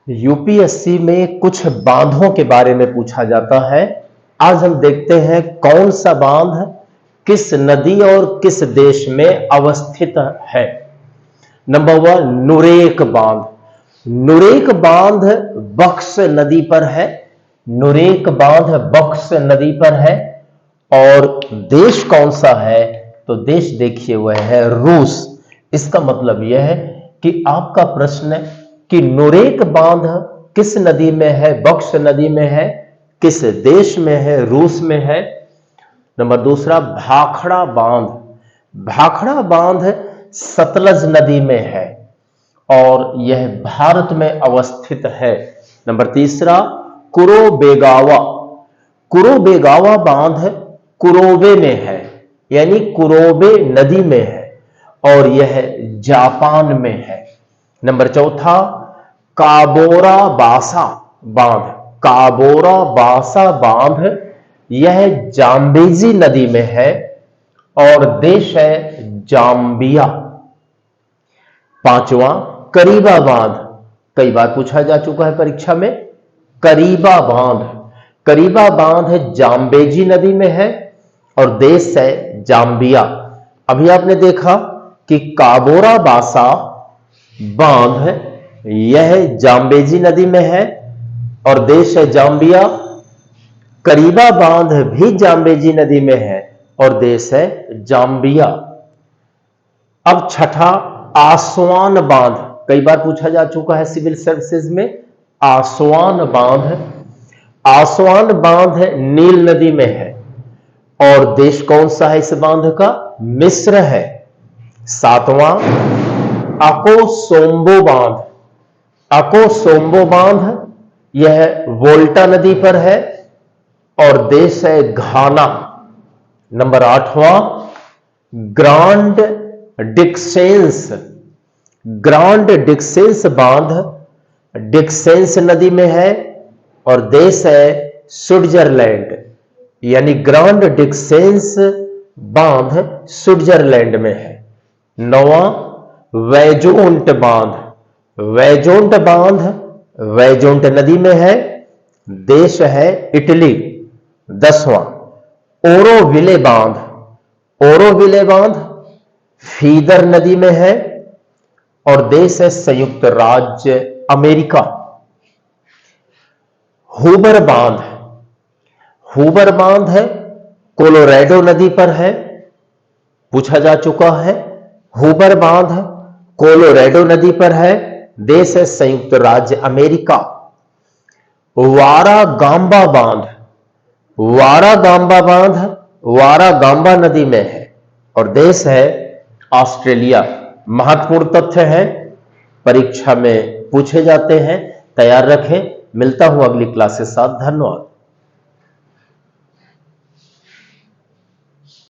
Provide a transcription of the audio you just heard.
UPSC में कुछ बांधों के बारे में पूछा जाता है। आज हम देखते हैं कौन सा बांध किस नदी और किस देश में अवस्थित है। नंबर 1, नुरेक बांध। नुरेक बांध बक्स नदी पर है। नुरेक बांध बक्स नदी पर है। और देश कौन सा है? तो देश देखिए वह है रूस। इसका मतलब यह है कि आपका प्रश्न कि नुरेक बांध किस नदी में है? बक्स नदी में है। किस देश में है? रूस में है। नंबर 2, भाखड़ा बांध। भाखड़ा बांध सतलज नदी में है और यह भारत में अवस्थित है। नंबर 3, कुरोबेगावा। कुरोबेगावा बांध कुरोबे में है, यानी कुरोबे नदी में है और यह जापान में है। नंबर 4, काबोरा बासा बांध। काबोरा बासा बांध यह जाम्बेजी नदी में है और देश है जाम्बिया। 5वां, करीबा बांध। कई बार पूछा जा चुका है परीक्षा में। करीबा बांध। करीबा बांध जाम्बेजी नदी में है और देश है जाम्बिया। अभी आपने देखा कि काबोरा बासा बांध यह जाम्बेजी नदी में है और देश है जाम्बिया। करीबा बांध भी जाम्बेजी नदी में है और देश है जाम्बिया। अब 6ठा, आसवान बांध। कई बार पूछा जा चुका है सिविल सर्विसेज में। आसवान बांध। आसवान बांध नील नदी में है और देश कौन सा है इस बांध का? मिस्र है। 7वां, अकोसोम्बो बांध। अकोसोम्बो बांध यह वोल्टा नदी पर है और देश है घाना। नंबर 8वां, ग्रांड डिक्सेंस। ग्रांड डिक्सेंस बांध डिक्सेंस नदी में है और देश है स्विट्जरलैंड, यानी ग्रांड डिक्सेंस बांध स्विट्जरलैंड में है। 9वां, वैजोंट बांध। वैजोंट बांध वैजोंट नदी में है, देश है इटली। 10वां, ओरोविले बांध। ओरोविले बांध फीदर नदी में है और देश है संयुक्त राज्य अमेरिका। हुबर बांध। हुबर बांध है कोलोराडो नदी पर है, पूछा जा चुका है। हुबर बांध कोलोराडो नदी पर है, देश है संयुक्त राज्य अमेरिका। वारा गांबा बांध। वारा गांबा बांध वारा गांबा नदी में है और देश है ऑस्ट्रेलिया। महत्वपूर्ण तथ्य है, परीक्षा में पूछे जाते हैं, तैयार रखें। मिलता हूं अगली क्लास के साथ। धन्यवाद।